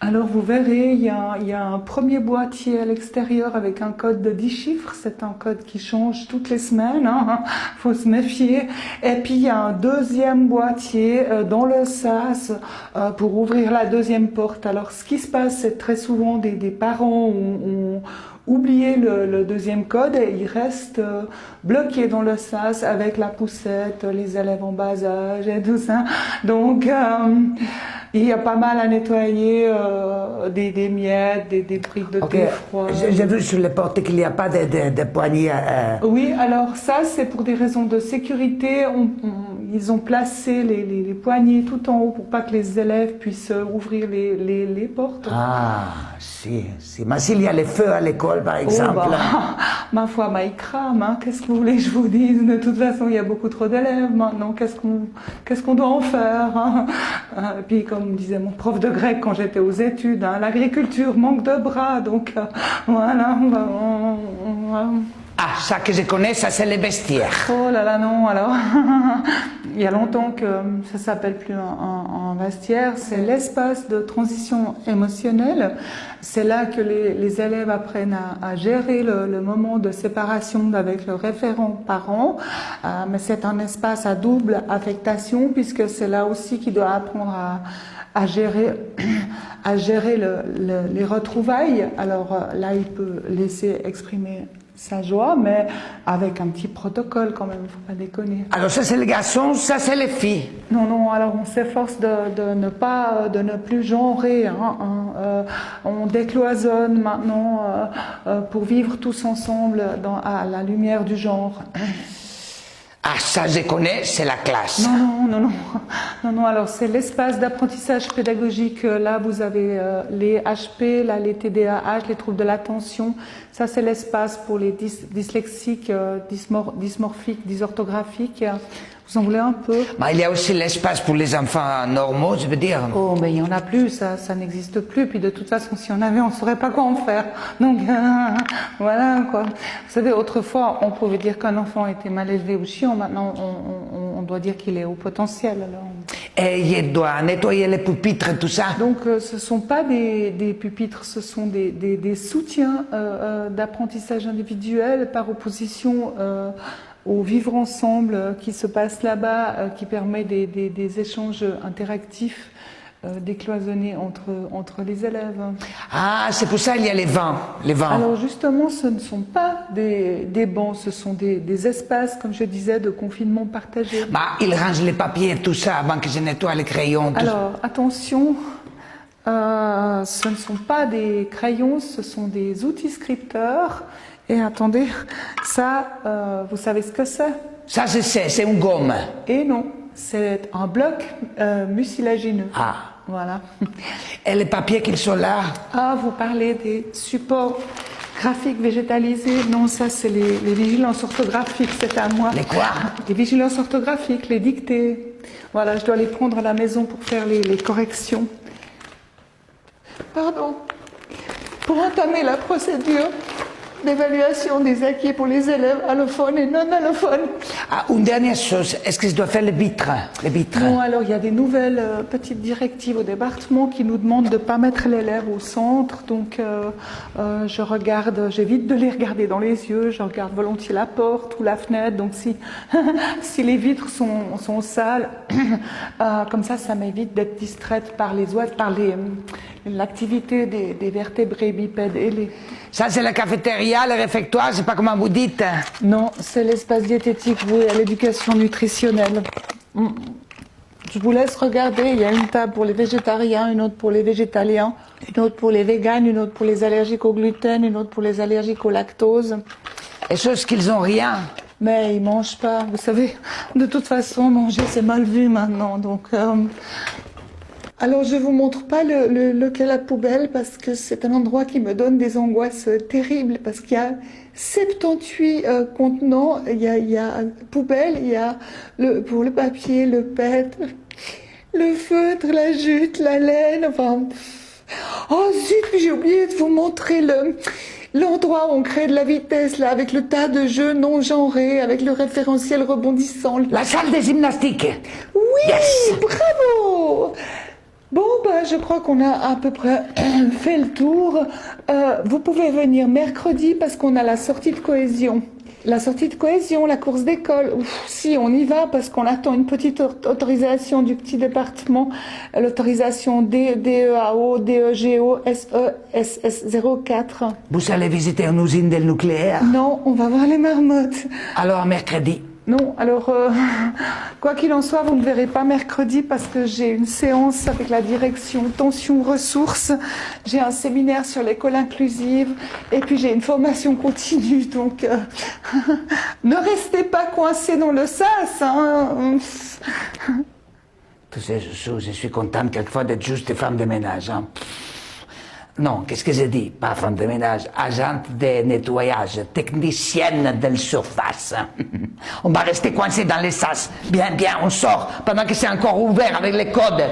Alors vous verrez, il y a un premier boîtier à l'extérieur avec un code de 10 chiffres. C'est un code qui change toutes les semaines, hein. Faut se méfier. Et puis il y a un deuxième boîtier dans le sas pour ouvrir la deuxième porte. Alors ce qui se passe, c'est très souvent des parents ont oublié le deuxième code et ils restent bloqués dans le sas avec la poussette, les élèves en bas âge et tout ça. Donc il y a pas mal à nettoyer, des miettes, des briques de thé froid. J'ai vu sur les portes qu'il n'y a pas de poignées. Oui, alors ça, c'est pour des raisons de sécurité. Ils ont placé les poignées tout en haut pour pas que les élèves puissent ouvrir les portes. Ah, si. Mais s'il y a les feux à l'école, par exemple. Oh, bah, ma foi, il crame. Hein. Qu'est-ce que vous voulez que je vous dise? De toute façon, il y a beaucoup trop d'élèves maintenant. Qu'est-ce qu'on doit en faire, hein? Et puis, comme disait mon prof de grec quand j'étais aux études, hein, l'agriculture manque de bras. Donc, voilà. Ah, ça que je connais, ça c'est les vestiaires. Oh là là, non, alors. Il y a longtemps que ça s'appelle plus un vestiaire, c'est l'espace de transition émotionnelle. C'est là que les élèves apprennent à gérer le moment de séparation avec le référent parent. Mais c'est un espace à double affectation puisque c'est là aussi qu'il doit apprendre à gérer les retrouvailles. Alors là, il peut laisser exprimer sa joie, mais avec un petit protocole quand même, faut pas déconner. Alors ça c'est les garçons, ça c'est les filles. Non, alors on s'efforce de ne plus genrer, hein. On décloisonne maintenant pour vivre tous ensemble à la lumière du genre. Ah, ça je connais, c'est la classe. Non, alors c'est l'espace d'apprentissage pédagogique. Là, vous avez les HP, là, les TDAH, les troubles de l'attention. Ça, c'est l'espace pour les dyslexiques, dysmorphiques, dysorthographiques. Vous en voulez un peu? Mais il y a aussi l'espace pour les enfants normaux, je veux dire. Oh, mais il n'y en a plus, ça n'existe plus. Puis de toute façon, si on avait, on ne saurait pas quoi en faire. Donc, voilà, quoi. Vous savez, autrefois, on pouvait dire qu'un enfant était mal élevé ou chiant. Maintenant, on doit dire qu'il est au potentiel. Alors. Et il doit nettoyer les pupitres, tout ça. Donc, ce ne sont pas des pupitres, ce sont des soutiens d'apprentissage individuel par opposition au vivre ensemble qui se passe là-bas, qui permet des échanges interactifs décloisonnés entre les élèves. Ah, c'est pour ça qu'il y a les vents. Alors justement, ce ne sont pas des bancs, ce sont des espaces, comme je disais, de confinement partagé. Bah, ils rangent les papiers et tout ça avant que je nettoie les crayons. Alors, attention, ce ne sont pas des crayons, ce sont des outils scripteurs. Et attendez, ça, vous savez ce que c'est? Ça, je sais, c'est une gomme. Et non, c'est un bloc mucilagineux. Ah. Voilà. Et les papiers qui sont là? Ah, vous parlez des supports graphiques végétalisés? Non, ça, c'est les vigilances orthographiques, c'est à moi. Les quoi? Les vigilances orthographiques, les dictées. Voilà, je dois les prendre à la maison pour faire les corrections. Pardon. Pour entamer la procédure d'évaluation des acquis pour les élèves allophones et non allophones. Ah, une dernière chose, est-ce que je dois faire les vitres? Non, alors il y a des nouvelles petites directives au département qui nous demandent de ne pas mettre l'élève au centre, donc je regarde, j'évite de les regarder dans les yeux, je regarde volontiers la porte ou la fenêtre, donc si les vitres sont sales, comme ça m'évite d'être distraite par les oiseaux, par l'activité des vertébrés bipèdes ailés. Ça, c'est la cafétéria, le réfectoire, je sais pas comment vous dites. Non, c'est l'espace diététique voué à l'éducation nutritionnelle. Je vous laisse regarder, il y a une table pour les végétariens, une autre pour les végétaliens, une autre pour les véganes, une autre pour les allergiques au gluten, une autre pour les allergiques au lactose. Et ceux qui n'ont rien. Mais ils mangent pas, vous savez, de toute façon, manger c'est mal vu maintenant, donc... Alors je vous montre pas lequel à poubelle parce que c'est un endroit qui me donne des angoisses terribles parce qu'il y a 78 contenants, il y a poubelle, il y a pour le papier, le PET, le feutre, la jute, la laine, enfin... Oh zut, j'ai oublié de vous montrer l'endroit où on crée de la vitesse, là, avec le tas de jeux non genrés, avec le référentiel rebondissant. La salle de gymnastique. Oui, yes. Bravo. Bon, ben, je crois qu'on a à peu près fait le tour. Vous pouvez venir mercredi parce qu'on a la sortie de cohésion. La sortie de cohésion, la course d'école. Ouf, si, on y va parce qu'on attend une petite autorisation du petit département. L'autorisation DEAO, DEGO, SESS 04. Vous allez visiter une usine del nucléaire? Non, on va voir les marmottes. Alors mercredi. Non, alors, quoi qu'il en soit, vous ne me verrez pas mercredi parce que j'ai une séance avec la direction tension ressources, j'ai un séminaire sur l'école inclusive et puis j'ai une formation continue, donc ne restez pas coincés dans le sas, hein. Tu sais, je suis contente quelquefois d'être juste femme de ménage. Hein. Non, qu'est-ce que j'ai dit? Pas femme de ménage, agente de nettoyage, technicienne de surface. On va rester coincé dans les sas. Bien, bien, on sort pendant que c'est encore ouvert avec les codes.